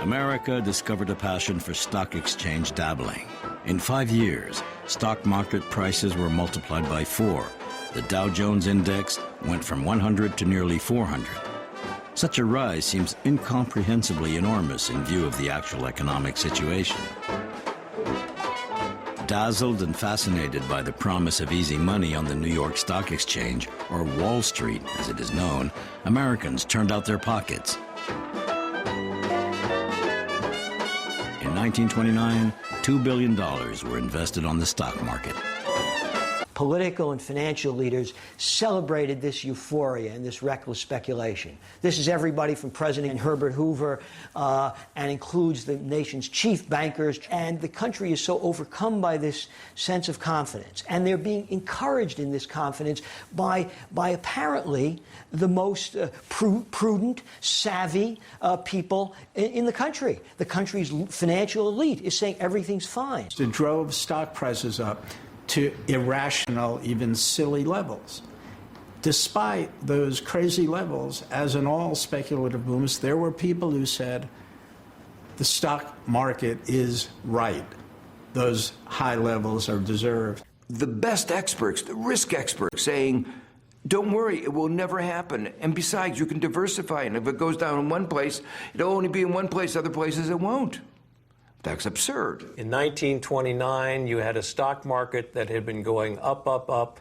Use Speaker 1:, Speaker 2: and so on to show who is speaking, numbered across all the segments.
Speaker 1: America discovered a passion for stock exchange dabbling. In 5 years, stock market prices were multiplied by 4. The Dow Jones Index went from 100 to nearly 400. Such a rise seems incomprehensibly enormous in view of the actual economic situation. Dazzled and fascinated by the promise of easy money on the New York Stock Exchange, or Wall Street as it is known, Americans turned out their pockets. In 1929, $2 billion were invested on the stock market.
Speaker 2: Political and financial leaders celebrated this euphoria and this reckless speculation. This is everybody from President Herbert Hoover and includes the nation's chief bankers. And the country is so overcome by this sense of confidence. And they're being encouraged in this confidence by apparently the most prudent, savvy people in the country. The country's financial elite is saying everything's fine.
Speaker 3: It drove stock prices up to irrational, even silly levels. Despite those crazy levels, as in all speculative booms, there were people who said, the stock market is right. Those high levels are deserved.
Speaker 4: The best experts, the risk experts, saying, don't worry, it will never happen. And besides, you can diversify, and if it goes down in one place, it'll only be in one place, other places it won't. That's absurd.
Speaker 5: In 1929, you had a stock market that had been going up, up, up,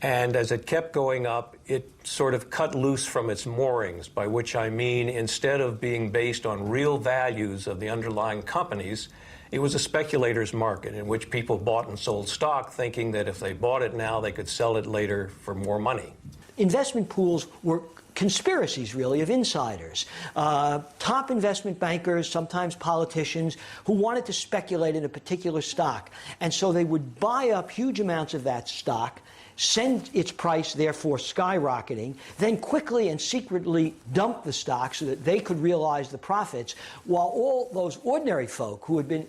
Speaker 5: and as it kept going up, it sort of cut loose from its moorings, by which I mean instead of being based on real values of the underlying companies, it was a speculator's market in which people bought and sold stock thinking that if they bought it now, they could sell it later for more money.
Speaker 2: Investment pools were conspiracies, really, of insiders. Top investment bankers, sometimes politicians, who wanted to speculate in a particular stock. And so they would buy up huge amounts of that stock, send its price, therefore, skyrocketing, then quickly and secretly dump the stock so that they could realize the profits, while all those ordinary folk who had been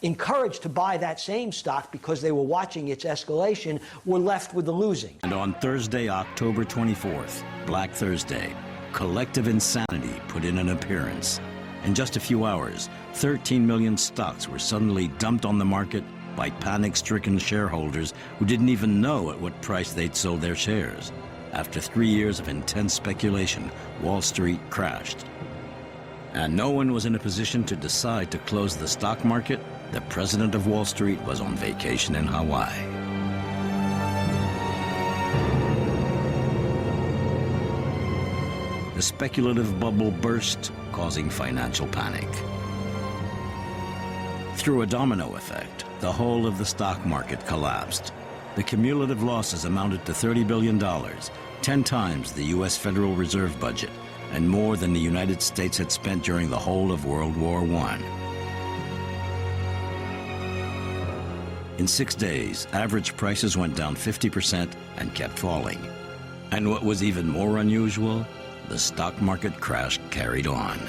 Speaker 2: encouraged to buy that same stock because they were watching its escalation were left with the losing.
Speaker 1: And on Thursday, October 24th, Black Thursday, collective insanity put in an appearance. In just a few hours, 13 million stocks were suddenly dumped on the market by panic-stricken shareholders who didn't even know at what price they'd sold their shares. After 3 years of intense speculation, Wall Street crashed. And no one was in a position to decide to close the stock market. The president of Wall Street was on vacation in Hawaii. The speculative bubble burst, causing financial panic. Through a domino effect, the whole of the stock market collapsed. The cumulative losses amounted to $30 billion, 10 times the U.S. Federal Reserve budget, and more than the United States had spent during the whole of World War I. In 6 days, average prices went down 50% and kept falling. And what was even more unusual, the stock market crash carried on.